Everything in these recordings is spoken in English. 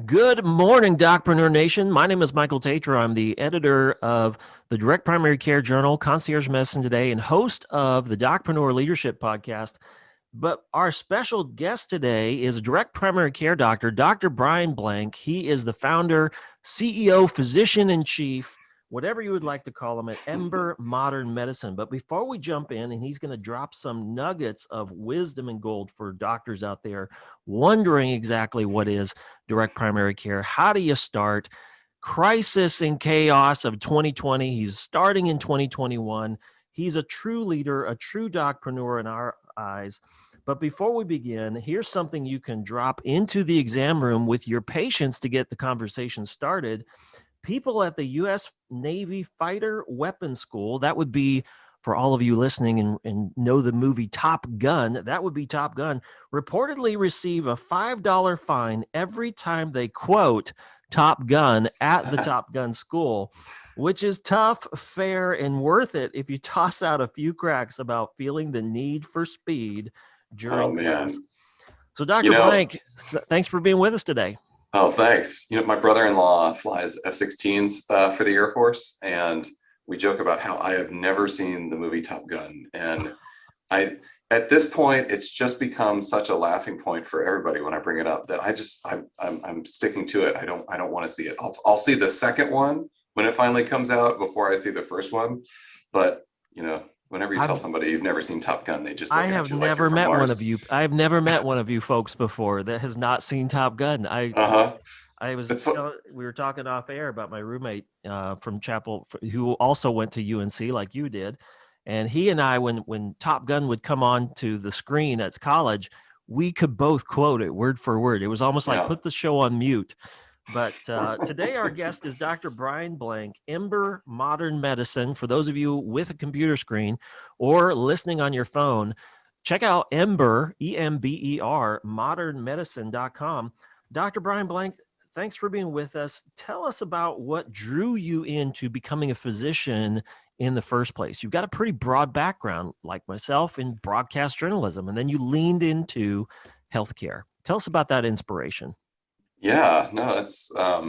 Good morning, DocPreneur Nation. My name is Michael Tetreault. I'm the editor of the Direct Primary Care Journal, Concierge Medicine Today, and host of the DocPreneur Leadership Podcast. But our special guest today is a direct primary care doctor, Dr. Brian Blank. He is the founder, CEO, physician in chief, whatever you would like to call him, at EMBER Modern Medicine. But before we jump in, and he's going to drop some nuggets of wisdom and gold for doctors out there wondering exactly what is direct primary care. How do you start? Crisis and chaos of 2020. He's starting in 2021. He's a true leader, a true docpreneur in our eyes. But before we begin, here's something you can drop into the exam room with your patients to get the conversation started. People at the U.S. Navy Fighter Weapons School, that would be for all of you listening and know the movie Top Gun, that would be Top Gun, reportedly receive a $5 fine every time they quote Top Gun at the Top Gun school, which is tough, fair, and worth it if you toss out a few cracks about feeling the need for speed during class. So Dr. Blank, thanks for being with us today. Oh, thanks. My brother-in-law flies F-16s for the Air Force, and we joke about how I have never seen the movie Top Gun. And at this point, it's just become such a laughing point for everybody when I bring it up that I'm sticking to it. I don't want to see it. I'll see the second one when it finally comes out before I see the first one. But whenever you tell somebody you've never seen Top Gun, they just look at you like you're from Mars. I have never met one of you folks before that has not seen Top Gun. We were talking off air about my roommate from Chapel who also went to UNC like you did. And he and I, when Top Gun would come on to the screen at college, we could both quote it word for word. It was almost like put the show on mute. But today our guest is Dr. Brian Blank, EMBER Modern Medicine. For those of you with a computer screen or listening on your phone, check out EMBER, EMBER, modernmedicine.com. Dr. Brian Blank, thanks for being with us. Tell us about what drew you into becoming a physician in the first place. You've got a pretty broad background, like myself, in broadcast journalism, and then you leaned into healthcare. Tell us about that inspiration. Yeah, no, it's a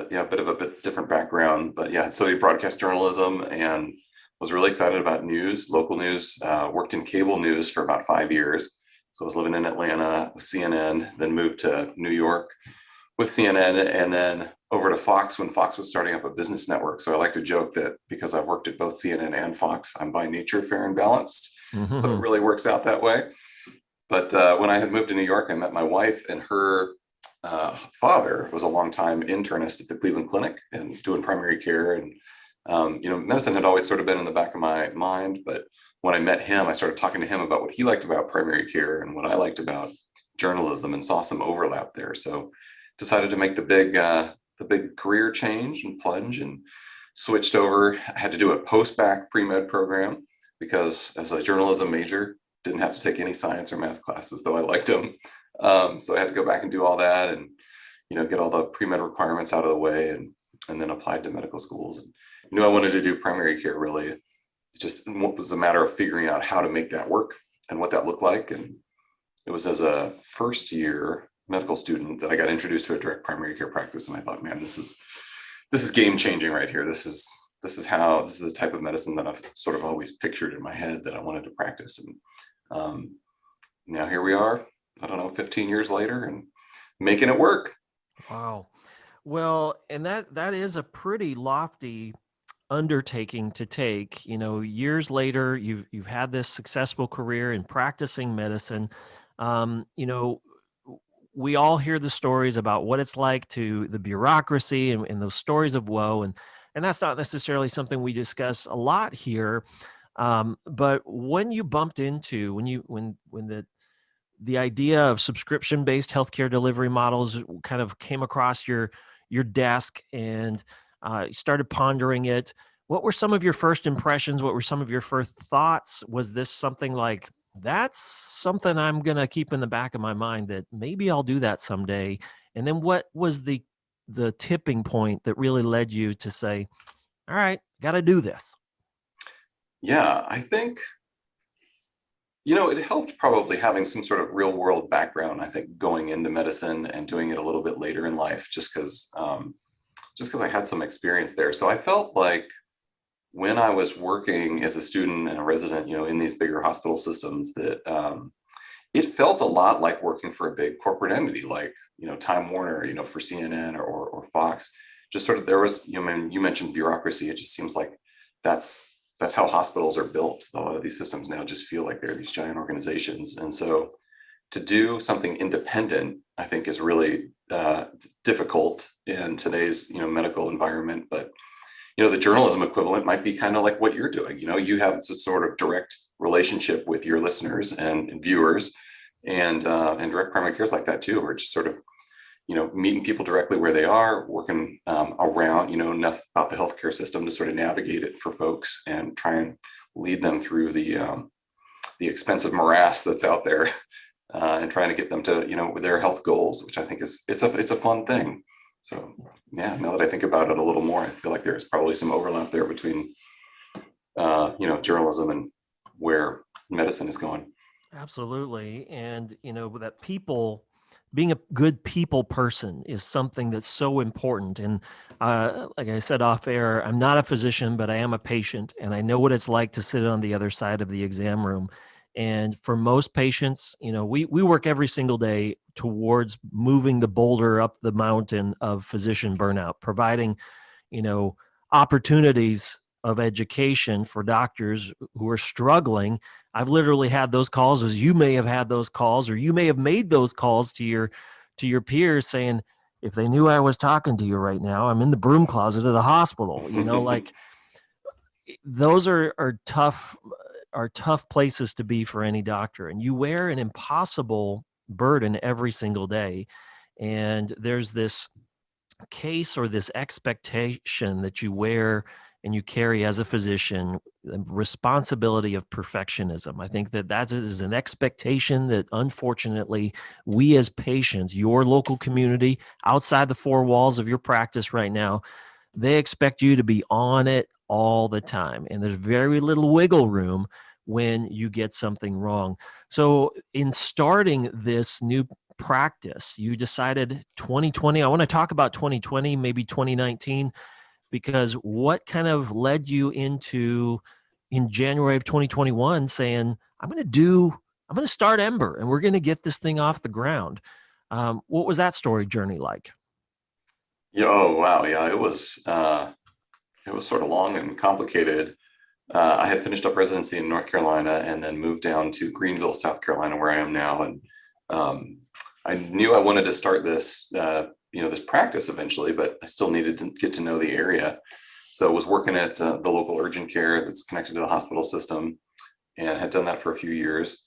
bit of a bit different background, but yeah, I studied broadcast journalism and was really excited about news, local news. Worked in cable news for about 5 years. So I was living in Atlanta with CNN, then moved to New York with CNN, and then over to Fox when Fox was starting up a business network. So I like to joke that because I've worked at both CNN and Fox, I'm by nature fair and balanced. Mm-hmm. So it really works out that way. But when I had moved to New York, I met my wife, and her father was a longtime internist at the Cleveland Clinic and doing primary care. And, medicine had always sort of been in the back of my mind. But when I met him, I started talking to him about what he liked about primary care and what I liked about journalism, and saw some overlap there. So decided to make the big career change and plunge, and switched over. I had to do a post-bac pre-med program because as a journalism major, didn't have to take any science or math classes, though I liked them. So I had to go back and do all that and, get all the pre-med requirements out of the way, and then applied to medical schools. And knew I wanted to do primary care really. It just was a matter of figuring out how to make that work and what that looked like. And it was as a first year medical student that I got introduced to a direct primary care practice. And I thought, man, this is game changing right here. This is the type of medicine that I've sort of always pictured in my head that I wanted to practice. And now here we are, 15 years later, and making it work. Wow. Well, and that is a pretty lofty undertaking to take. Years later, you've had this successful career in practicing medicine. We all hear the stories about what it's like to the bureaucracy and those stories of woe. And that's not necessarily something we discuss a lot here. But when you bumped into, when the idea of subscription-based healthcare delivery models kind of came across your desk and you started pondering it, what were some of your first impressions? What were some of your first thoughts? Was this something like, that's something I'm going to keep in the back of my mind that maybe I'll do that someday? And then what was the tipping point that really led you to say, all right, got to do this? Yeah, I think It helped probably having some sort of real world background, I think, going into medicine and doing it a little bit later in life, just because I had some experience there. So I felt like when I was working as a student and a resident, in these bigger hospital systems, that it felt a lot like working for a big corporate entity, like, Time Warner, for CNN or Fox. Just sort of, there was, you mentioned bureaucracy. It just seems like that's that's how hospitals are built. A lot of these systems now just feel like they're these giant organizations. And so to do something independent, I think is really difficult in today's, medical environment. But, the journalism equivalent might be kind of like what you're doing. You have a sort of direct relationship with your listeners and viewers, and direct primary care is like that too. We're just sort of, meeting people directly where they are, working around, enough about the healthcare system to sort of navigate it for folks and try and lead them through the expensive morass that's out there, and trying to get them to, with their health goals, which I think it's a fun thing. So yeah, now that I think about it a little more, I feel like there's probably some overlap there between, journalism and where medicine is going. Absolutely. And, that people, being a good people person is something that's so important. And like I said off air, I'm not a physician, but I am a patient, and I know what it's like to sit on the other side of the exam room. And for most patients, we work every single day towards moving the boulder up the mountain of physician burnout, providing, you know, opportunities of education for doctors who are struggling. I've literally had those calls, as you may have had those calls, or you may have made those calls to your peers saying, if they knew I was talking to you right now, I'm in the broom closet of the hospital. Like those are tough places to be for any doctor. And you wear an impossible burden every single day. And there's this case or this expectation that you wear and you carry as a physician, the responsibility of perfectionism. I think that is an expectation that unfortunately we as patients, your local community, outside the four walls of your practice right now, they expect you to be on it all the time. And there's very little wiggle room when you get something wrong. So in starting this new practice, you decided 2020. I want to talk about 2020, maybe 2019, because what kind of led you into in January of 2021 saying, I'm going to start Ember and we're going to get this thing off the ground. What was that story journey like? Yeah. Oh, wow. Yeah. It was sort of long and complicated. I had finished up residency in North Carolina and then moved down to Greenville, South Carolina, where I am now. And I knew I wanted to start this practice eventually, but I still needed to get to know the area. So I was working at the local urgent care that's connected to the hospital system, and had done that for a few years.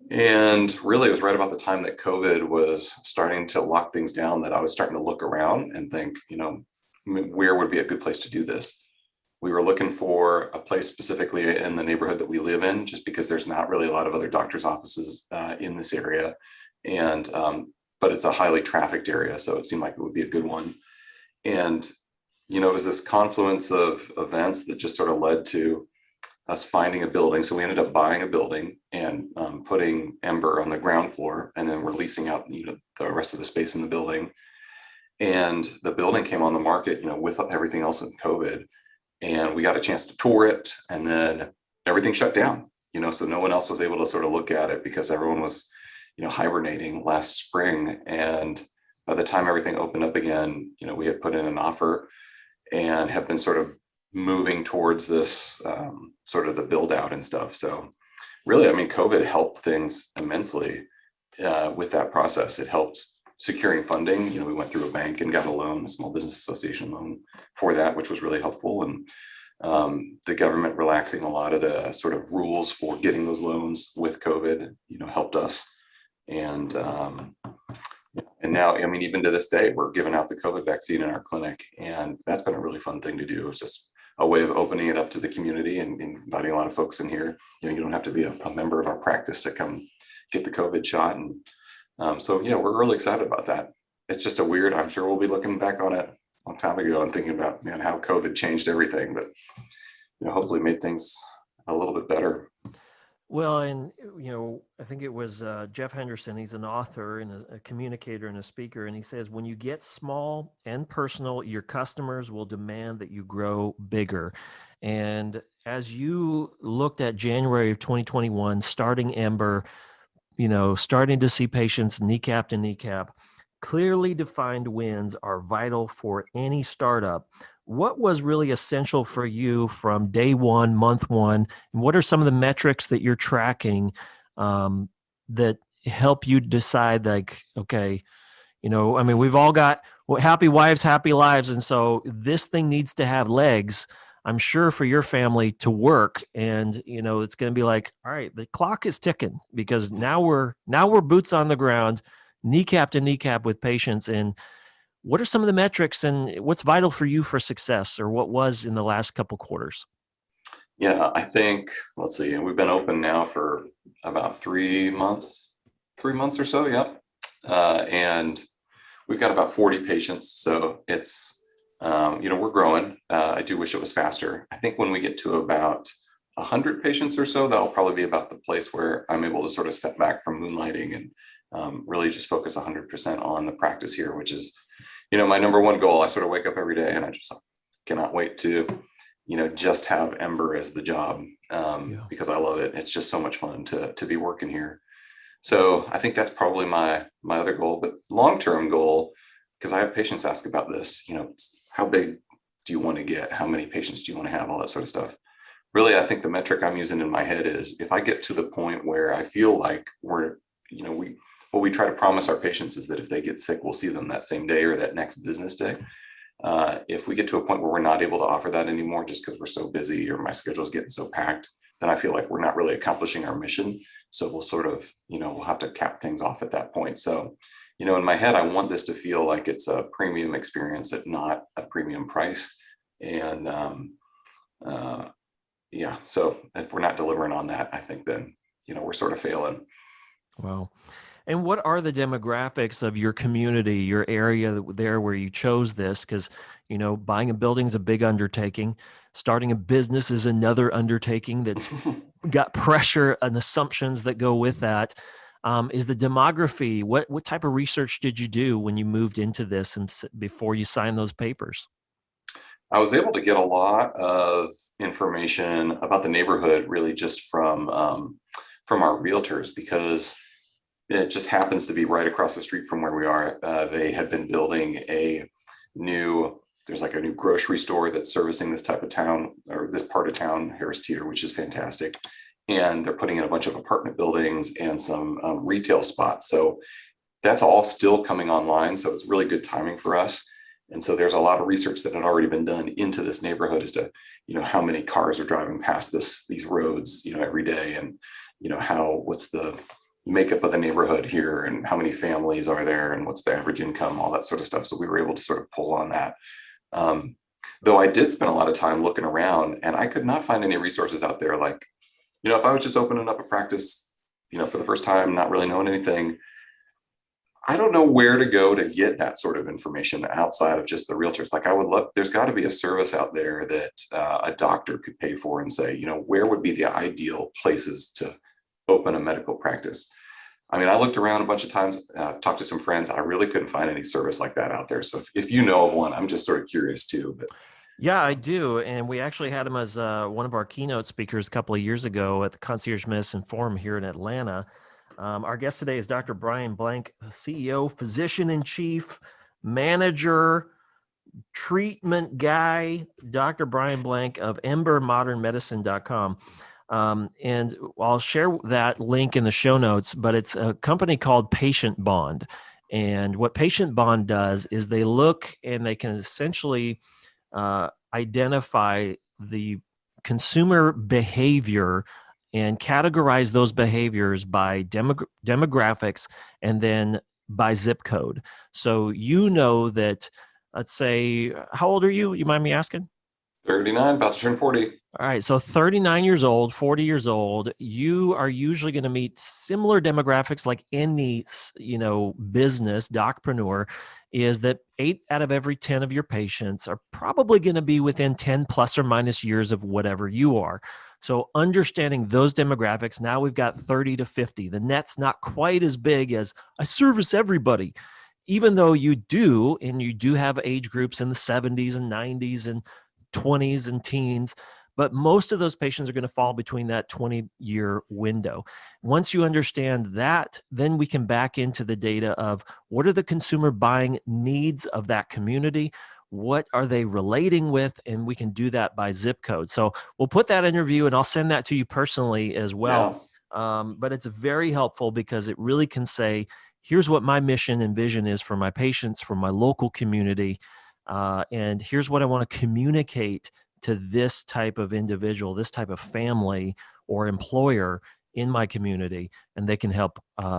And really, it was right about the time that COVID was starting to lock things down that I was starting to look around and think, where would be a good place to do this? We were looking for a place specifically in the neighborhood that we live in, just because there's not really a lot of other doctors' offices in this area. And but it's a highly trafficked area, so it seemed like it would be a good one. And it was this confluence of events that just sort of led to us finding a building. So we ended up buying a building and putting Ember on the ground floor, and then we're leasing out the rest of the space in the building. And the building came on the market, with everything else with COVID, and we got a chance to tour it, and then everything shut down. So no one else was able to sort of look at it because everyone was, hibernating last spring. And by the time everything opened up again, we had put in an offer and have been sort of moving towards this sort of the build out and stuff. So really, I mean, COVID helped things immensely with that process. It helped securing funding. We went through a bank and got a loan, a small business association loan for that, which was really helpful. And the government relaxing a lot of the sort of rules for getting those loans with COVID, helped us. And now, I mean, even to this day, we're giving out the COVID vaccine in our clinic, and that's been a really fun thing to do. It's just a way of opening it up to the community and inviting a lot of folks in here. You don't have to be a member of our practice to come get the COVID shot. And so, yeah, we're really excited about that. It's just I'm sure we'll be looking back on it a long time ago and thinking about, man, how COVID changed everything, but hopefully made things a little bit better. Well, and I think it was Jeff Henderson. He's an author and a communicator and a speaker, and he says, when you get small and personal, your customers will demand that you grow bigger. And as you looked at January of 2021, starting Ember, starting to see patients kneecap to kneecap, clearly defined wins are vital for any startup. What was really essential for you from day one, month one? And what are some of the metrics that you're tracking that help you decide, like, okay, I mean, we've all got happy wives, happy lives. And so this thing needs to have legs, I'm sure, for your family to work. And, it's going to be like, all right, the clock is ticking because now we're boots on the ground, kneecap to kneecap with patients. And what are some of the metrics and what's vital for you for success, or what was in the last couple quarters? Yeah, I think, let's see, we've been open now for about 3 months or so. Yep. And we've got about 40 patients. So it's, we're growing. I do wish it was faster. I think when we get to about 100 patients or so, that'll probably be about the place where I'm able to sort of step back from moonlighting and really just focus 100% on the practice here, which is, my number one goal. I sort of wake up every day and I just cannot wait to, just have Ember as the job because I love it. It's just so much fun to be working here. So I think that's probably my other goal. But long-term goal, because I have patients ask about this, how big do you want to get? How many patients do you want to have? All that sort of stuff. Really, I think the metric I'm using in my head is if I get to the point where I feel like what we try to promise our patients is that if they get sick, we'll see them that same day or that next business day. If we get to a point where we're not able to offer that anymore just because we're so busy or my schedule is getting so packed, then I feel like we're not really accomplishing our mission. So we'll sort of, we'll have to cap things off at that point. So, in my head, I want this to feel like it's a premium experience at not a premium price. And so if we're not delivering on that, I think then, we're sort of failing. Wow. And what are the demographics of your community, your area there where you chose this? Because, buying a building is a big undertaking. Starting a business is another undertaking that's got pressure and assumptions that go with that. Is the demography, what type of research did you do when you moved into this and before you signed those papers? I was able to get a lot of information about the neighborhood really just from our realtors because it just happens to be right across the street from where we are. They had been building there's like a new grocery store that's servicing this type of town or this part of town, Harris Teeter, which is fantastic. And they're putting in a bunch of apartment buildings and some retail spots. So that's all still coming online. So it's really good timing for us. And so there's a lot of research that had already been done into this neighborhood as to, how many cars are driving past these roads, every day. And, what's the makeup of the neighborhood here and how many families are there and what's the average income, all that sort of stuff. So we were able to sort of pull on that. Though I did spend a lot of time looking around and I could not find any resources out there. Like, if I was just opening up a practice, for the first time, not really knowing anything, I don't know where to go to get that sort of information outside of just the realtors. Like I would love, there's got to be a service out there that a doctor could pay for and say, where would be the ideal places to open a medical practice? I mean, I looked around a bunch of times, talked to some friends. I really couldn't find any service like that out there. So if you know of one, I'm just sort of curious too. But Yeah, I do. And we actually had him as one of our keynote speakers a couple of years ago at the Concierge Medicine Forum here in Atlanta. Our guest today is Dr. Brian Blank, CEO, physician in chief, manager, treatment guy, Dr. Brian Blank of EMBERmodernmedicine.com. And I'll share that link in the show notes, but it's a company called Patient Bond. And what Patient Bond does is they look and they can essentially identify the consumer behavior and categorize those behaviors by demographics and then by zip code. So that, let's say, how old are you? You mind me asking? 39, about to turn 40. All right. So 39 years old, 40 years old, you are usually going to meet similar demographics like any, business, DocPreneur is that 8 out of every 10 of your patients are probably going to be within 10 plus or minus years of whatever you are. So understanding those demographics, now we've got 30 to 50. The net's not quite as big as I service everybody, even though you do, and you do have age groups in the 70s and 90s and 20s and teens, but most of those patients are going to fall between that 20-year window. Once you understand that, then we can back into the data of what are the consumer buying needs of that community? What are they relating with? And we can do that by zip code. So we'll put that interview and I'll send that to you personally as well. But it's very helpful because it really can say, here's what my mission and vision is for my patients, for my local community. And here's what I want to communicate to this type of individual, this type of family or employer in my community, and they can help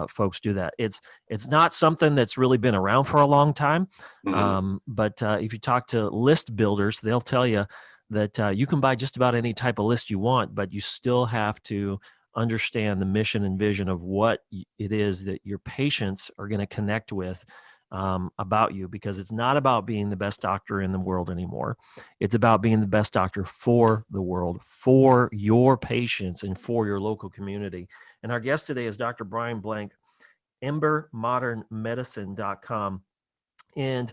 folks do that. It's not something that's really been around for a long time, but if you talk to list builders, they'll tell you that you can buy just about any type of list you want, but you still have to understand the mission and vision of what it is that your patients are going to connect with about you, because it's not about being the best doctor in the world anymore. It's about being the best doctor for the world, for your patients, and for your local community. And our guest today is Dr. Brian Blank, EMBERmodernmedicine.com. And,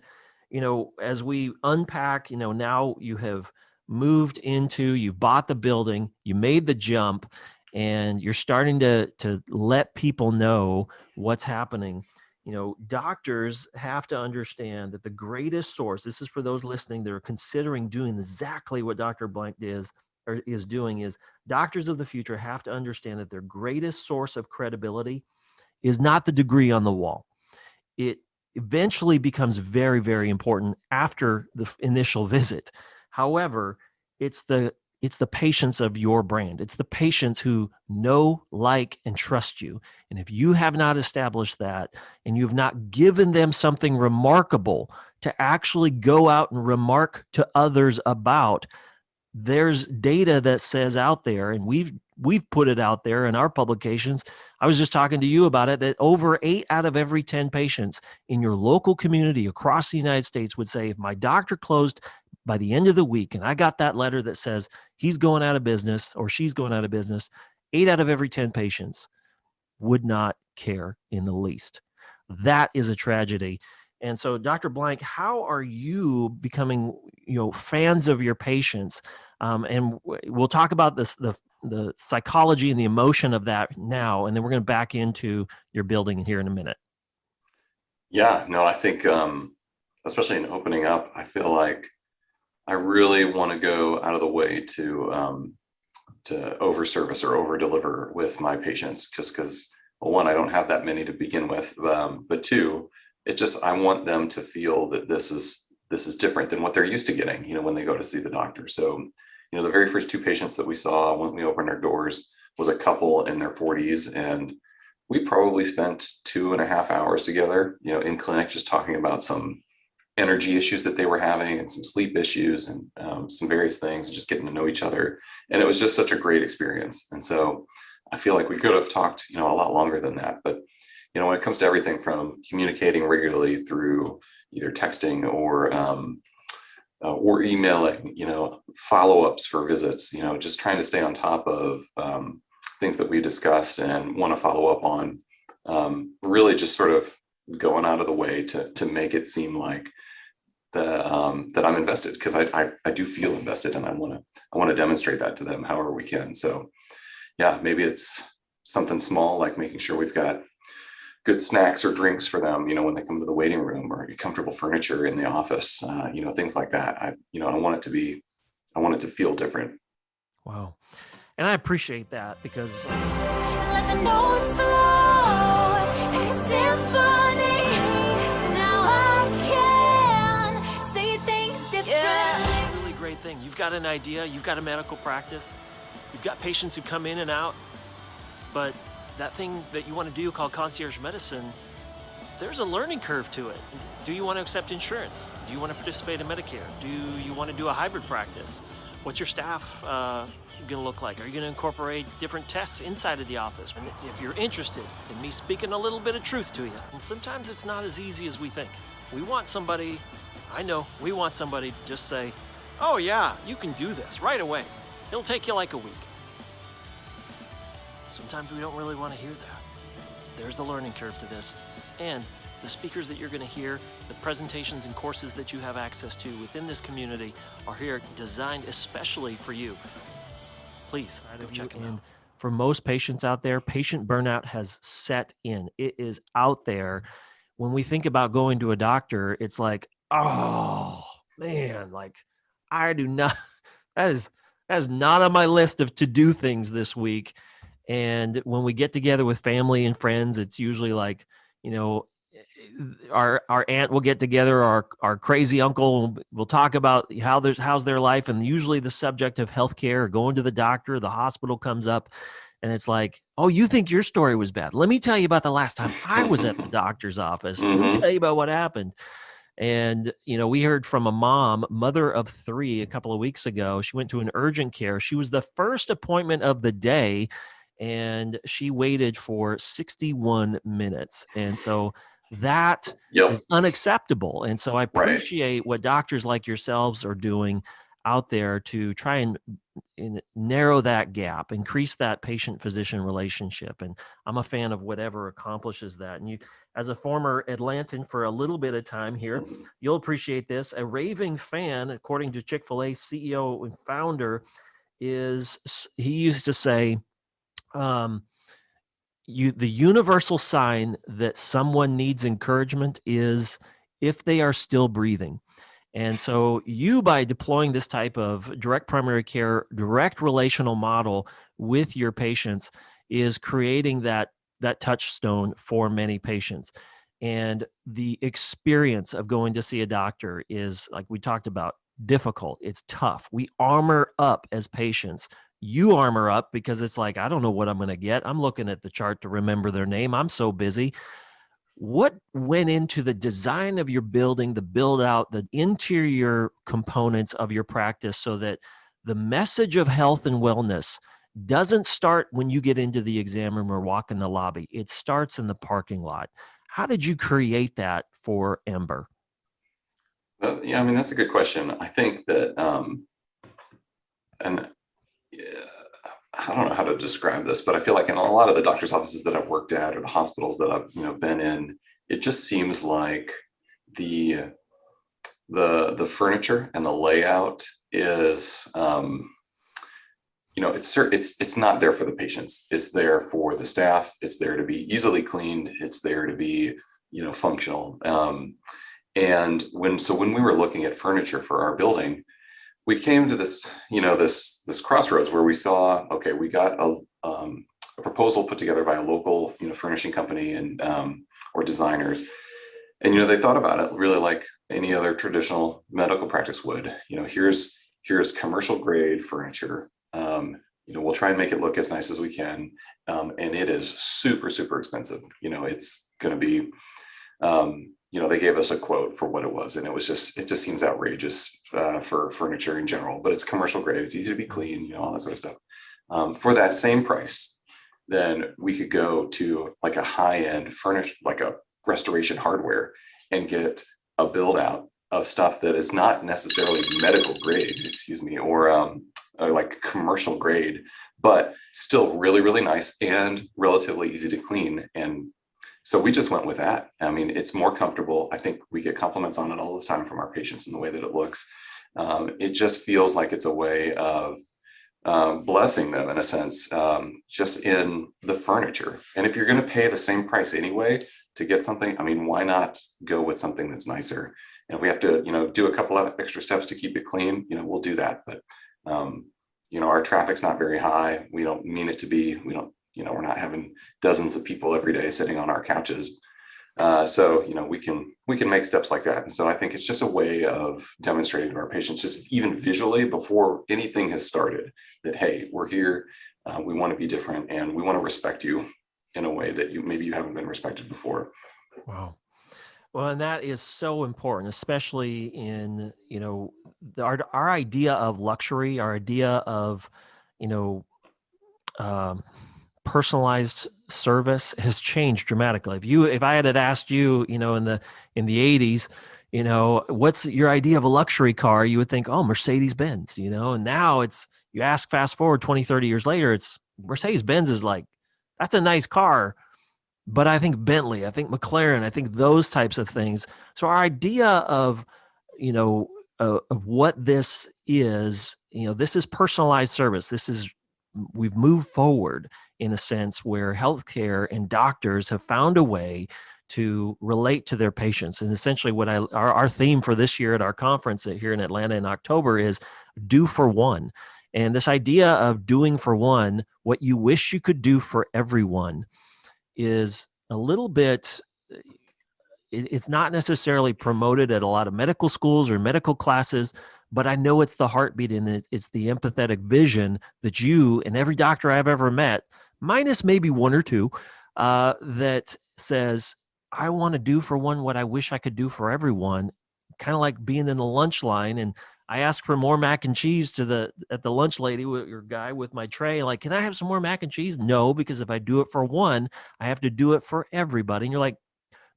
as we unpack, now you have moved into, you've bought the building, you made the jump, and you're starting to let people know what's happening. Doctors have to understand that the greatest source, this is for those listening that are considering doing exactly what Dr. Blank is doing, is doctors of the future have to understand that their greatest source of credibility is not the degree on the wall. It eventually becomes very, very important after the initial visit. However, it's the patients of your brand. It's the patients who know, like, and trust you. And if you have not established that, and you have not given them something remarkable to actually go out and remark to others about, there's data that says out there, and we've put it out there in our publications. I was just talking to you about it, that over 8 out of every 10 patients in your local community across the United States would say, if my doctor closed by the end of the week and I got that letter that says he's going out of business or she's going out of business, 8 out of every 10 patients would not care in the least. That is a tragedy. And so, Dr. Blank, how are you becoming, fans of your patients? And we'll talk about this, the psychology and the emotion of that now, and then we're going to back into your building here in a minute. Yeah, no, I think, especially in opening up, I feel like I really want to go out of the way to over service or over deliver with my patients, just because, well, one, I don't have that many to begin with, but two, I want them to feel that this is different than what they're used to getting, when they go to see the doctor. So, the very first 2 patients that we saw when we opened our doors was a couple in their 40s, and we probably spent 2.5 hours together, in clinic, just talking about some energy issues that they were having and some sleep issues and some various things, and just getting to know each other. And it was just such a great experience. And so I feel like we could have talked, a lot longer than that. But, when it comes to everything from communicating regularly through either texting or emailing, follow-ups for visits, just trying to stay on top of things that we discussed and want to follow up on, really just sort of going out of the way to make it seem like that I'm invested, because I do feel invested, and I want to demonstrate that to them however we can. So yeah, maybe it's something small like making sure we've got good snacks or drinks for them, when they come to the waiting room, or comfortable furniture in the office, things like that. I want it to feel different. Wow. And I appreciate that, because let the notes flow, a symphony. Now I can see things differently. it's a really great thing. You've got an idea, you've got a medical practice, you've got patients who come in and out, but that thing that you want to do called concierge medicine, there's a learning curve to it. Do you want to accept insurance? Do you want to participate in Medicare? Do you want to do a hybrid practice? What's your staff going to look like? Are you going to incorporate different tests inside of the office? And if you're interested in me speaking a little bit of truth to you, and sometimes it's not as easy as we think. we want somebody, I know, we want somebody to just say, oh yeah, you can do this right away. It'll take you like a week. Sometimes we don't really want to hear that. There's the learning curve to this. And the speakers that you're going to hear, the presentations and courses that you have access to within this community are here designed especially for you. Please go check them out. For most patients out there, patient burnout has set in. It is out there. When we think about going to a doctor, it's like, oh man, like I do not, that is not on my list of to-do things this week. And when we get together with family and friends, it's usually like, you know, our aunt will get together, our crazy uncle will talk about how's their life, and usually the subject of healthcare or going to the doctor, the hospital comes up, and it's like, oh, you think your story was bad? Let me tell you about the last time I was at the doctor's office. Let me tell you about what happened. And, you know, we heard from a mother of 3 a couple of weeks ago. She went to an urgent care. She was the first appointment of the day, and she waited for 61 minutes. And so that is unacceptable. And so I appreciate what doctors like yourselves are doing out there to try and narrow that gap, increase that patient-physician relationship. And I'm a fan of whatever accomplishes that. And you, as a former Atlantan for a little bit of time here, you'll appreciate this. A raving fan, according to Chick-fil-A CEO and founder, he used to say, the universal sign that someone needs encouragement is if they are still breathing. And so you, by deploying this type of direct primary care, direct relational model with your patients, is creating that touchstone for many patients. And the experience of going to see a doctor is, like we talked about, difficult. It's tough. We armor up as patients. You armor up because it's like, I don't know what I'm going to get. I'm looking at the chart to remember their name. I'm so busy. What went into the design of your building, the build out, the interior components of your practice so that the message of health and wellness doesn't start when you get into the exam room or walk in the lobby? It starts in the parking lot. How did you create that for EMBER? Well, yeah, I mean, that's a good question. I think that, and I don't know how to describe this, but I feel like in a lot of the doctor's offices that I've worked at or the hospitals that I've been in, it just seems like the furniture and the layout is it's not there for the patients. It's there for the staff. It's there to be easily cleaned. It's there to be functional. And when we were looking at furniture for our building, we came to this, this crossroads where we saw, okay, we got a proposal put together by a local, furnishing company and or designers, and they thought about it really like any other traditional medical practice would. Here's commercial grade furniture. We'll try and make it look as nice as we can, and it is super, super expensive. It's going to be. They gave us a quote for what it was, and it just seems outrageous for furniture in general, but it's commercial grade. It's easy to be clean, all that sort of stuff. For that same price, then we could go to like a high-end furniture, like a restoration hardware, and get a build out of stuff that is not necessarily medical grade, or like commercial grade, but still really, really nice and relatively easy to clean. And so we just went with that. I mean, it's more comfortable. I think we get compliments on it all the time from our patients and the way that it looks. It just feels like it's a way of blessing them in a sense, just in the furniture. And if you're going to pay the same price anyway to get something, I mean, why not go with something that's nicer? And if we have to, do a couple of extra steps to keep it clean, we'll do that. But, our traffic's not very high. We don't mean it to be. We're not having dozens of people every day sitting on our couches. So we can make steps like that. And so I think it's just a way of demonstrating to our patients, just even visually before anything has started, that, hey, we're here, we want to be different, and we want to respect you in a way that maybe you haven't been respected before. Wow. Well, and that is so important, especially in, our idea of luxury, our idea of, personalized service has changed dramatically. If I had asked you, in the 80s, what's your idea of a luxury car, you would think, oh, Mercedes-Benz, and now you ask fast forward 20, 30 years later, it's Mercedes-Benz is like, that's a nice car. But I think Bentley, I think McLaren, I think those types of things. So our idea of, of what this is, this is personalized service. We've moved forward in a sense where healthcare and doctors have found a way to relate to their patients. And essentially our theme for this year at our conference here in Atlanta in October is do for one. And this idea of doing for one what you wish you could do for everyone is a little bit, it's not necessarily promoted at a lot of medical schools or medical classes, but I know it's the heartbeat and it's the empathetic vision that you and every doctor I've ever met, minus maybe one or two, that says, I want to do for one what I wish I could do for everyone, kind of like being in the lunch line. And I ask for more mac and cheese at the lunch lady or guy with my tray, like, can I have some more mac and cheese? No, because if I do it for one, I have to do it for everybody. And you're like,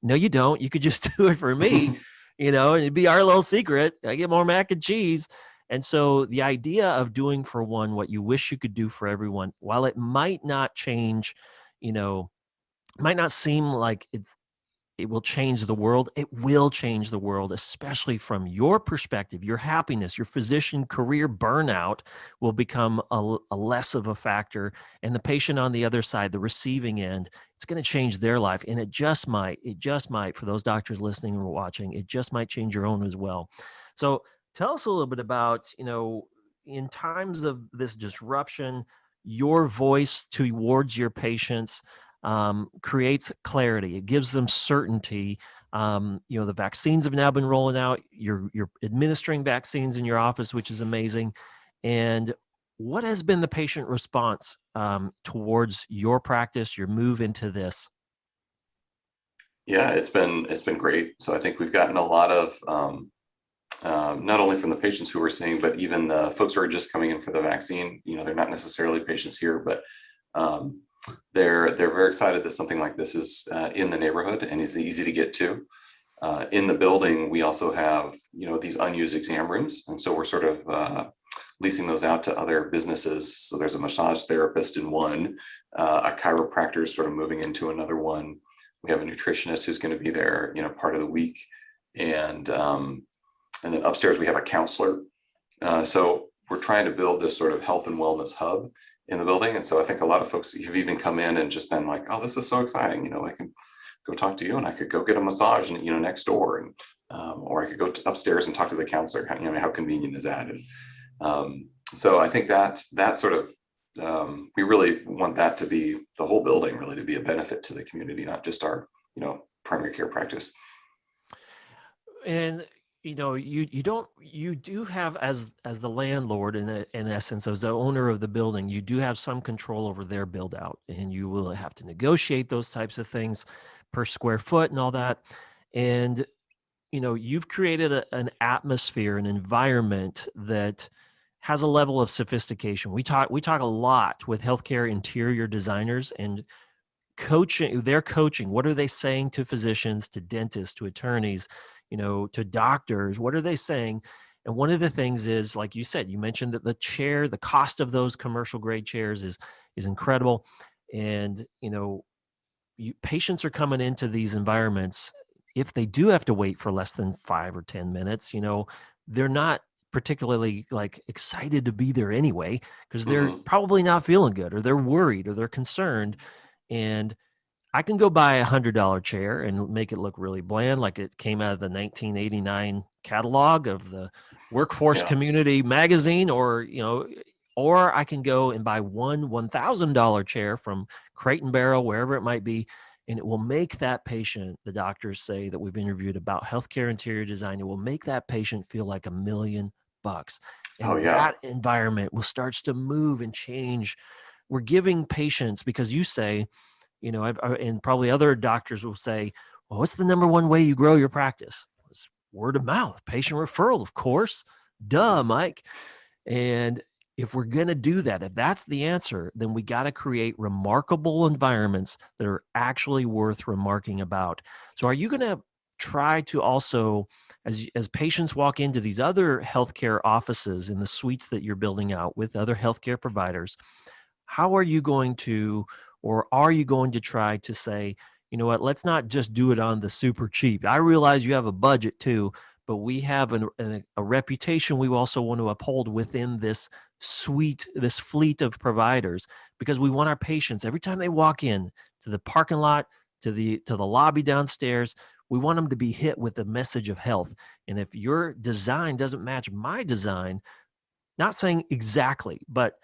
no, you don't. You could just do it for me, and it'd be our little secret. I get more mac and cheese. And so the idea of doing for one what you wish you could do for everyone, while it might not change, might not seem like it will change the world. It will change the world, especially from your perspective. Your happiness, your physician career burnout will become a less of a factor. And the patient on the other side, the receiving end, it's going to change their life. And it just might, for those doctors listening or watching, it just might change your own as well. So tell us a little bit about, in times of this disruption, your voice towards your patients creates clarity. It gives them certainty. The vaccines have now been rolling out. You're administering vaccines in your office, which is amazing. And what has been the patient response towards your practice, your move into this? Yeah, it's been great. So I think we've gotten a lot of not only from the patients who we're seeing, but even the folks who are just coming in for the vaccine. They're not necessarily patients here, but they're very excited that something like this is in the neighborhood and is easy to get to. In the building, we also have these unused exam rooms, and so we're sort of leasing those out to other businesses. So there's a massage therapist in one, a chiropractor is sort of moving into another one. We have a nutritionist who's going to be there, part of the week, and then upstairs we have a counselor. So we're trying to build this sort of health and wellness hub in the building. And so I think a lot of folks have even come in and just been like, oh, this is so exciting. I can go talk to you and I could go get a massage and, next door. And, or I could go upstairs and talk to the counselor. How convenient is that? And so I think that sort of, we really want that to be the whole building, really to be a benefit to the community, not just our, primary care practice. And you do have, as the landlord, in essence, as the owner of the building, you do have some control over their build out, and you will have to negotiate those types of things per square foot and all that. And you've created an atmosphere, an environment that has a level of sophistication. We talk a lot with healthcare interior designers and coaching. They're coaching. What are they saying to physicians, to dentists, to attorneys, to doctors? What are they saying? And one of the things is, like you said, you mentioned that the cost of those commercial grade chairs is incredible. And, patients are coming into these environments. If they do have to wait for less than 5 or 10 minutes, they're not particularly excited to be there anyway, because they're probably not feeling good, or they're worried, or they're concerned. And I can go buy $100 chair and make it look really bland, like it came out of the 1989 catalog of the Workforce Community magazine, or I can go and buy one $1,000 chair from Crate and Barrel, wherever it might be, and it will make that patient, the doctors say that we've interviewed about healthcare interior design, it will make that patient feel like $1 million. And that environment will start to move and change. We're giving patients, because you say, and probably other doctors will say, well, what's the number one way you grow your practice? It's word of mouth, patient referral, of course. Duh, Mike. And if we're going to do that, if that's the answer, then we got to create remarkable environments that are actually worth remarking about. So are you going to try to also, as patients walk into these other healthcare offices in the suites that you're building out with other healthcare providers, how are you going to, or are you going to try to say, you know what, let's not just do it on the super cheap. I realize you have a budget too, but we have a reputation we also want to uphold within this suite, this fleet of providers, because we want our patients, every time they walk in to the parking lot, to the lobby downstairs, we want them to be hit with the message of health. And if your design doesn't match my design, not saying exactly, but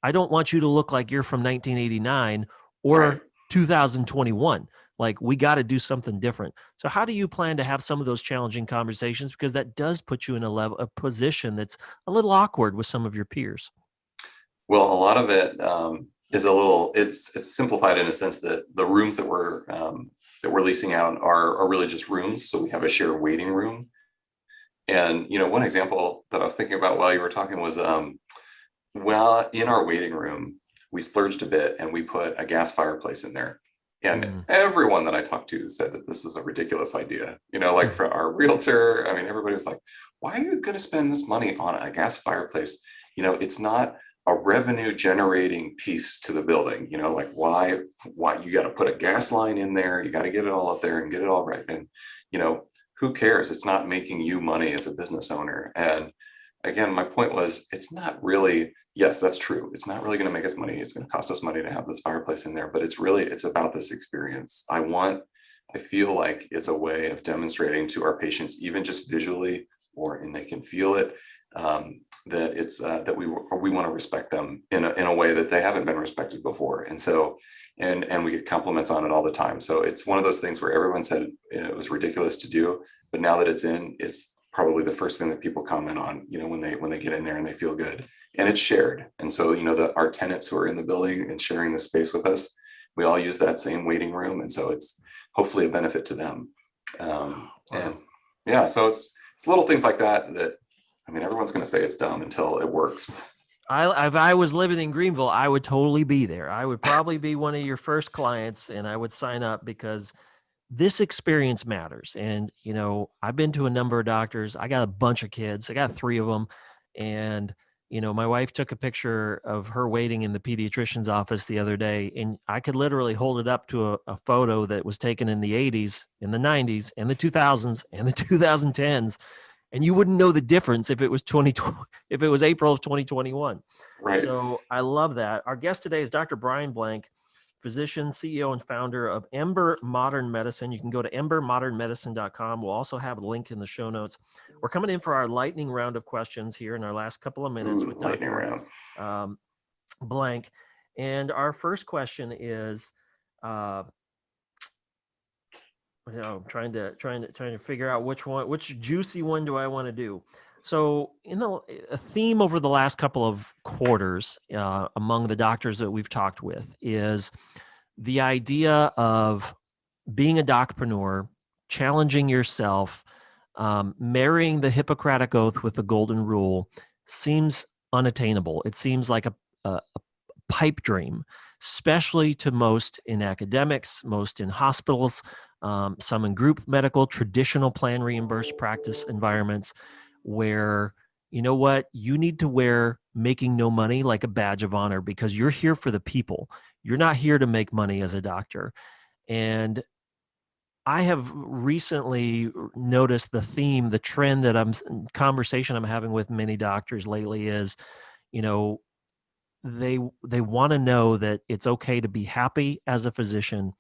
I don't want you to look like you're from 1989 or Right. 2021. Like, we got to do something different. So how do you plan to have some of those challenging conversations? Because that does put you in a position that's a little awkward with some of your peers. Well, a lot of it is it's simplified in a sense that the rooms that we're leasing out are really just rooms. So we have a shared waiting room. And, one example that I was thinking about while you were talking was, well, in our waiting room, we splurged a bit and we put a gas fireplace in there. And everyone that I talked to said that this was a ridiculous idea. Like for our realtor, I mean, everybody was like, why are you going to spend this money on a gas fireplace? It's not a revenue generating piece to the building. Like why you got to put a gas line in there, you got to get it all up there and get it all right. And, who cares? It's not making you money as a business owner. And again, my point was, it's not really, yes, that's true. It's not really going to make us money. It's going to cost us money to have this fireplace in there, but it's about this experience. I feel like it's a way of demonstrating to our patients, even just visually, and they can feel it, that it's that we want to respect them in a way that they haven't been respected before. And so, and we get compliments on it all the time. So it's one of those things where everyone said it was ridiculous to do, but now that it's probably the first thing that people comment on, when they get in there and they feel good, and it's shared. And so, our tenants who are in the building and sharing the space with us, we all use that same waiting room. And so it's hopefully a benefit to them. And yeah, so it's little things like that, I mean, everyone's going to say it's dumb until it works. If I was living in Greenville, I would totally be there. I would probably be one of your first clients, and I would sign up, because this experience matters. And, I've been to a number of doctors. I got a bunch of kids. I got 3 of them. And, my wife took a picture of her waiting in the pediatrician's office the other day, and I could literally hold it up to a photo that was taken in the 80s, in the 90s, and the 2000s, and the 2010s. And you wouldn't know the difference if it was if it was April of 2021. Right. So I love that. Our guest today is Dr. Brian Blank, physician, CEO, and founder of EMBER Modern Medicine. You can go to embermodernmedicine.com. We'll also have a link in the show notes. We're coming in for our lightning round of questions here in our last couple of minutes with Dr. Blank. And our first question is, I'm trying to figure out which juicy one do I want to do. So, a theme over the last couple of quarters among the doctors that we've talked with is the idea of being a docpreneur, challenging yourself, marrying the Hippocratic Oath with the Golden Rule seems unattainable. It seems like a pipe dream, especially to most in academics, most in hospitals, some in group medical, traditional plan reimbursed practice environments, where, you need to wear making no money like a badge of honor, because you're here for the people. You're not here to make money as a doctor. And I have recently noticed the theme, the trend conversation I'm having with many doctors lately is, they want to know that it's okay to be happy as a physician.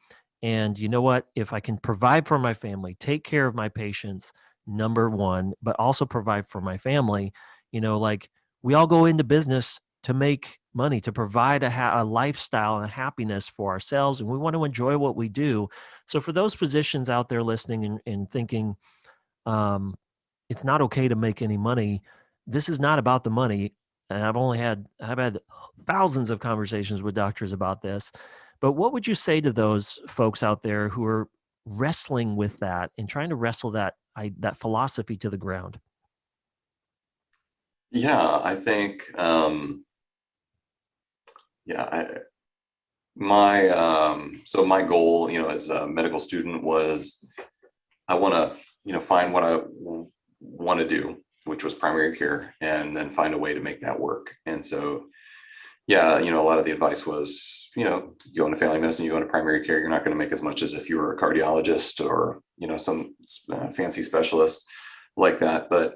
And you know what? If I can provide for my family, take care of my patients, number one, but also provide for my family, like, we all go into business to make money, to provide a lifestyle and a happiness for ourselves. And we want to enjoy what we do. So for those physicians out there listening and thinking, it's not okay to make any money, this is not about the money. And I've had thousands of conversations with doctors about this. But what would you say to those folks out there who are wrestling with that and trying to wrestle that philosophy to the ground? Yeah, I think So my goal, as a medical student was I want to, find what I want to do, which was primary care, and then find a way to make that work. And so, a lot of the advice was, you go into family medicine, you go into primary care, you're not going to make as much as if you were a cardiologist or, some fancy specialist like that. But,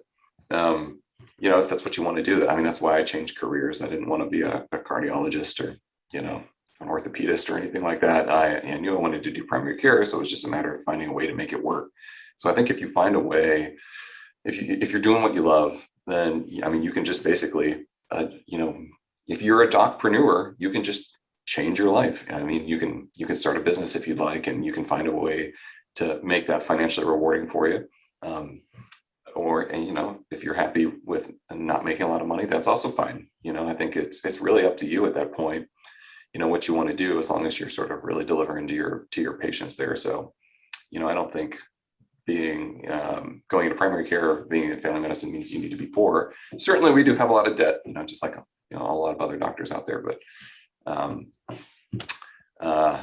if that's what you want to do, that's why I changed careers. I didn't want to be a cardiologist or, an orthopedist or anything like that. I knew I wanted to do primary care. So it was just a matter of finding a way to make it work. So I think if you find a way, if you're doing what you love, then, you can just basically, if you're a docpreneur, you can just change your life. You can start a business if you'd like, and you can find a way to make that financially rewarding for you. If you're happy with not making a lot of money, that's also fine. I think it's really up to you at that point, what you want to do, as long as you're sort of really delivering to your patients there. So, I don't think being going into primary care, being in family medicine means you need to be poor. Certainly we do have a lot of debt, just like a lot of other doctors out there, but I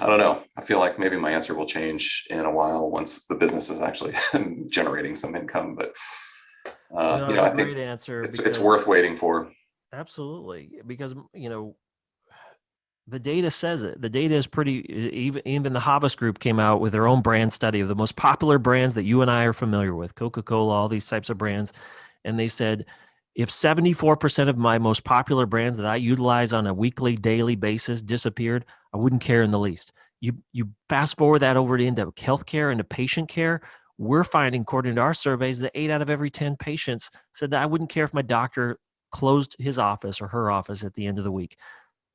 don't know. I feel like maybe my answer will change in a while once the business is actually generating some income, but I think answer. It's worth waiting for. Absolutely. Because, the data says it. The data is pretty, even the Havas group came out with their own brand study of the most popular brands that you and I are familiar with, Coca-Cola, all these types of brands. And they said, if 74% of my most popular brands that I utilize on a weekly, daily basis disappeared, I wouldn't care in the least. You fast forward that over into healthcare, into patient care, we're finding, according to our surveys, that 8 out of every 10 patients said that I wouldn't care if my doctor closed his office or her office at the end of the week.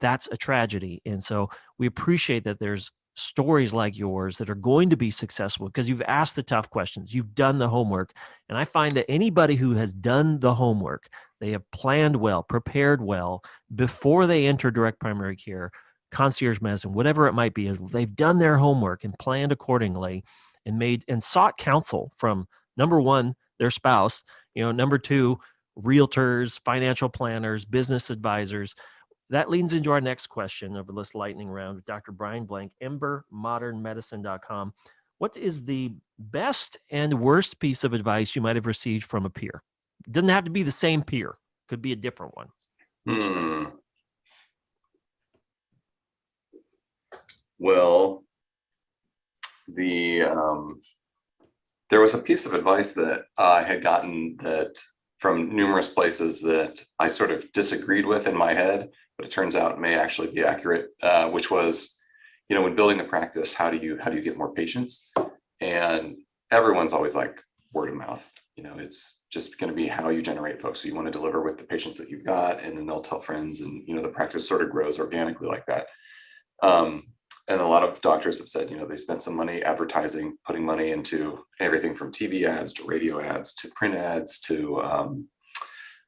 That's a tragedy. And so we appreciate that there's stories like yours that are going to be successful because you've asked the tough questions, you've done the homework. And I find that anybody who has done the homework, they have planned well, prepared well before they enter direct primary care, concierge medicine, whatever it might be, they've done their homework and planned accordingly and sought counsel from, number one, their spouse, number two, realtors, financial planners, business advisors. That leads into our next question of this lightning round with Dr. Brian Blank, EMBERmodernmedicine.com. What is the best and worst piece of advice you might have received from a peer? It doesn't have to be the same peer. Could be a different one. Well, there was a piece of advice that I had gotten from numerous places that I sort of disagreed with in my head, but it turns out it may actually be accurate, which was, when building the practice, how do you get more patients? And everyone's always like word of mouth. It's just going to be how you generate folks. So you want to deliver with the patients that you've got, and then they'll tell friends, and the practice sort of grows organically like that. And a lot of doctors have said, they spent some money advertising, putting money into everything from TV ads to radio ads to print ads to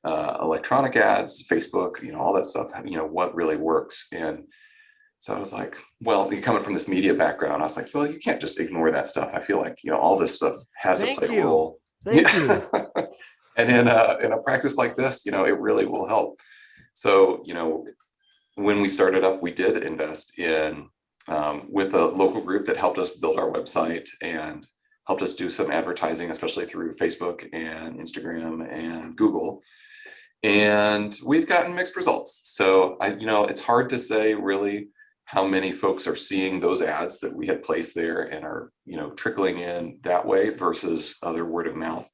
electronic ads, Facebook, all that stuff, what really works. And so I was like, well, coming from this media background, I was like, well, you can't just ignore that stuff. I feel like, all this stuff has to play a role. Thank you. And in a practice like this, it really will help. So, when we started up, we did invest in with a local group that helped us build our website and helped us do some advertising, especially through Facebook and Instagram and Google. And we've gotten mixed results. So it's hard to say really how many folks are seeing those ads that we had placed there and are, trickling in that way versus other word of mouth.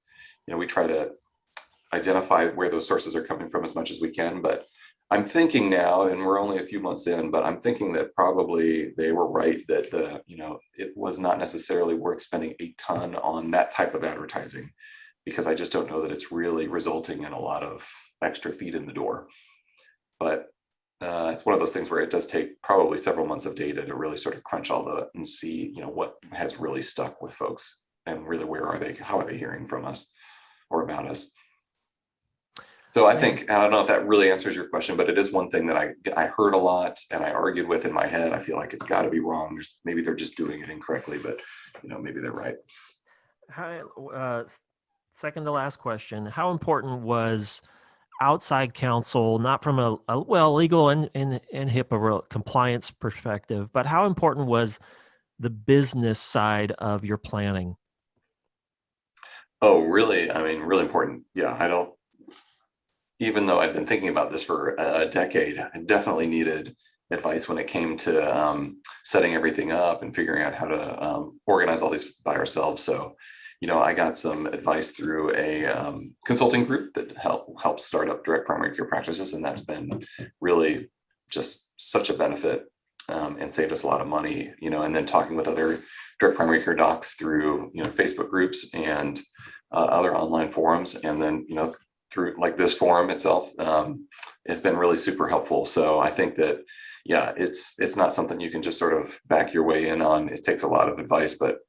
We try to identify where those sources are coming from as much as we can, but I'm thinking now, and we're only a few months in, but I'm thinking that probably they were right that it was not necessarily worth spending a ton on that type of advertising, because I just don't know that it's really resulting in a lot of extra feet in the door. But it's one of those things where it does take probably several months of data to really sort of crunch and see, what has really stuck with folks, and really where are they, how are they hearing from us or about us. So I think, I don't know if that really answers your question, but it is one thing that I heard a lot and I argued with in my head. I feel like it's got to be wrong. Maybe they're just doing it incorrectly, but maybe they're right. Second to last question. How important was outside counsel, not from a legal and HIPAA compliance perspective, but how important was the business side of your planning? Oh, really? I mean, really important. Yeah, even though I've been thinking about this for a decade, I definitely needed advice when it came to setting everything up and figuring out how to organize all these by ourselves. So, I got some advice through a consulting group that helps start up direct primary care practices, and that's been really just such a benefit and saved us a lot of money. And then talking with other direct primary care docs through Facebook groups and other online forums, and then through like this forum itself, it's been really super helpful. So I think that, yeah, it's not something you can just sort of back your way in on. It takes a lot of advice, but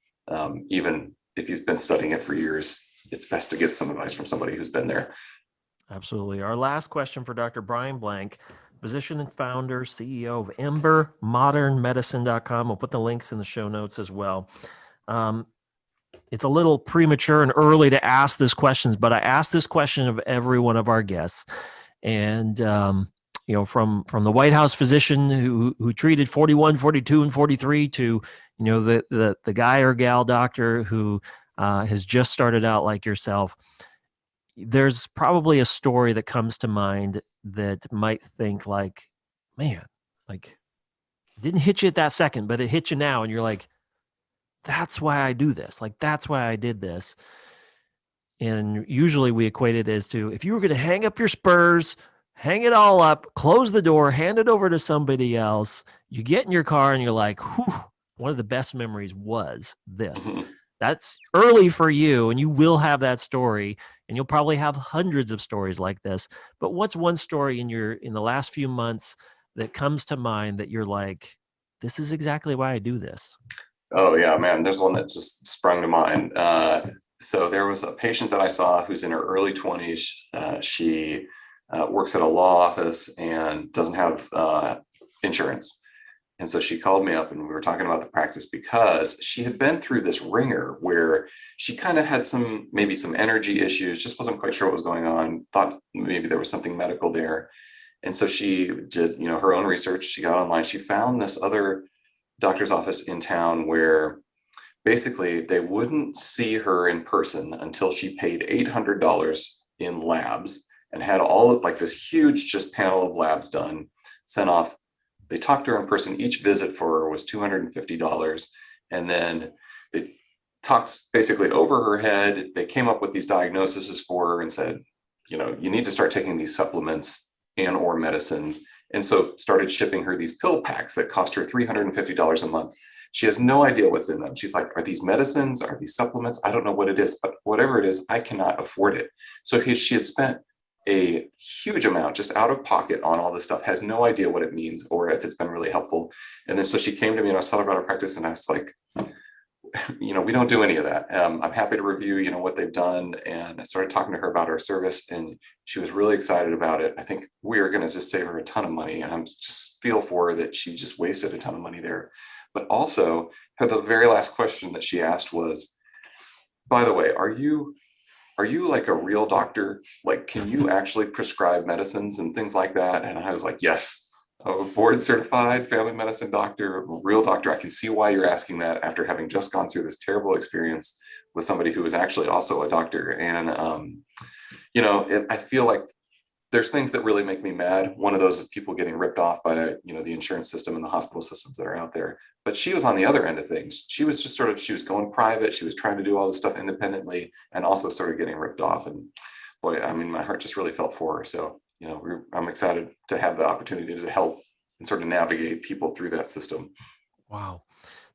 even if you've been studying it for years, it's best to get some advice from somebody who's been there. Absolutely. Our last question for Dr. Brian Blank, physician and founder, CEO of EMBER Modern Medicine.com. We'll put the links in the show notes as well. It's a little premature and early to ask this questions, but I asked this question of every one of our guests. And, from the White House physician who treated 41, 42, and 43 to, the guy or gal doctor who has just started out like yourself, there's probably a story that comes to mind that might think like, man, like it didn't hit you at that second, but it hit you now. And you're like, that's why I do this. Like, that's why I did this. And usually we equate it as to, if you were going to hang up your spurs, hang it all up, close the door, hand it over to somebody else, you get in your car and you're like, whew, one of the best memories was this. That's early for you, and you will have that story, and you'll probably have hundreds of stories like this. But what's one story in the last few months that comes to mind that you're like, this is exactly why I do this? Oh yeah, man, there's one that just sprung to mind. So there was a patient that I saw who's in her early 20s. She works at a law office and doesn't have insurance. And so she called me up and we were talking about the practice because she had been through this ringer where she kind of had maybe some energy issues, just wasn't quite sure what was going on, thought maybe there was something medical there. And so she did, her own research. She got online. She found this other doctor's office in town where basically they wouldn't see her in person until she paid $800 in labs and had all of like this huge just panel of labs done, sent off. They talked to her in person. Each visit for her was $250. And then they talked basically over her head. They came up with these diagnoses for her and said, you need to start taking these supplements and or medicines. And so started shipping her these pill packs that cost her $350 a month. She has no idea what's in them. She's like, are these medicines? Are these supplements? I don't know what it is, but whatever it is, I cannot afford it. So she had spent a huge amount just out of pocket on all this stuff, has no idea what it means or if it's been really helpful. And then so she came to me and I was telling her about her practice and I was like, we don't do any of that. I'm happy to review, what they've done. And I started talking to her about our service and she was really excited about it. I think we are going to just save her a ton of money. And I'm just feel for her that she just wasted a ton of money there. But also the very last question that she asked was, by the way, are you like a real doctor? Like, can you actually prescribe medicines and things like that? And I was like, yes, I'm a board certified family medicine doctor, a real doctor. I can see why you're asking that after having just gone through this terrible experience with somebody who is actually also a doctor. And, I feel like there's things that really make me mad. One of those is people getting ripped off by, the insurance system and the hospital systems that are out there. But she was on the other end of things. She was just she was going private. She was trying to do all this stuff independently and also started getting ripped off. And boy, I mean, my heart just really felt for her. So, I'm excited to have the opportunity to help and sort of navigate people through that system. Wow.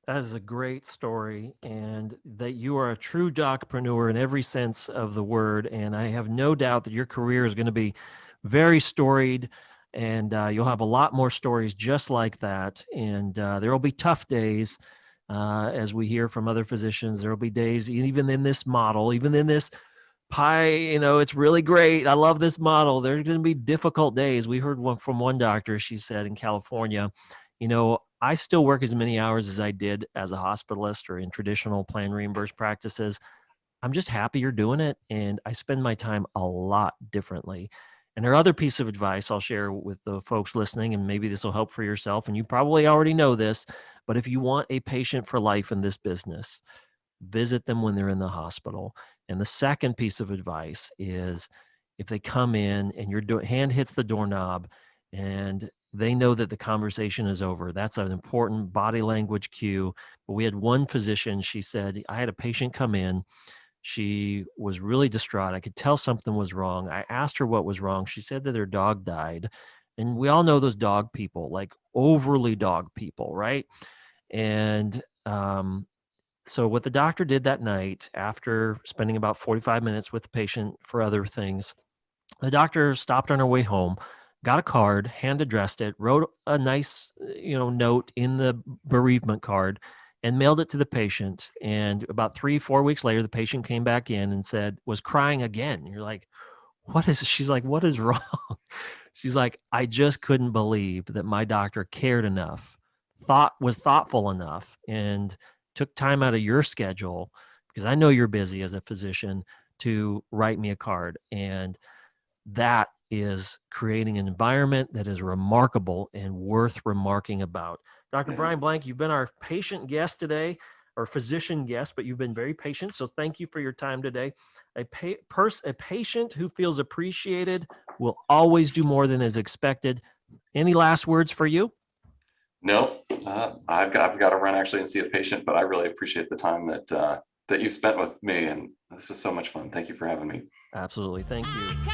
That is a great story, and that you are a true docpreneur in every sense of the word. And I have no doubt that your career is going to be very storied, and you'll have a lot more stories just like that. And there will be tough days, as we hear from other physicians. There will be days, even in this model, even in this pie, it's really great. I love this model. There's going to be difficult days. We heard one from one doctor. She said in California, I still work as many hours as I did as a hospitalist or in traditional plan reimbursed practices. I'm just happy you're doing it. And I spend my time a lot differently. And our other piece of advice I'll share with the folks listening, and maybe this will help for yourself, and you probably already know this, but if you want a patient for life in this business, visit them when they're in the hospital. And the second piece of advice is if they come in and your hand hits the doorknob and they know that the conversation is over, that's an important body language cue. But we had one physician, she said, I had a patient come in. She was really distraught. I could tell something was wrong. I asked her what was wrong. She said that her dog died. And we all know those dog people, like overly dog people, right? And so what the doctor did that night, after spending about 45 minutes with the patient for other things, the doctor stopped on her way home, got a card, hand addressed it, wrote a nice, note in the bereavement card, and mailed it to the patient. And about 3-4 weeks later, the patient came back in and was crying again. You're like, she's like, what is wrong? She's like, I just couldn't believe that my doctor cared enough, was thoughtful enough, and took time out of your schedule, because I know you're busy as a physician, to write me a card. And that is creating an environment that is remarkable and worth remarking about. Dr. Brian Blank, you've been our patient guest today, or physician guest, but you've been very patient. So thank you for your time today. A patient who feels appreciated will always do more than is expected. Any last words for you? No, I've got to run actually and see a patient, but I really appreciate the time that you spent with me, and this is so much fun. Thank you for having me. Absolutely. Thank you.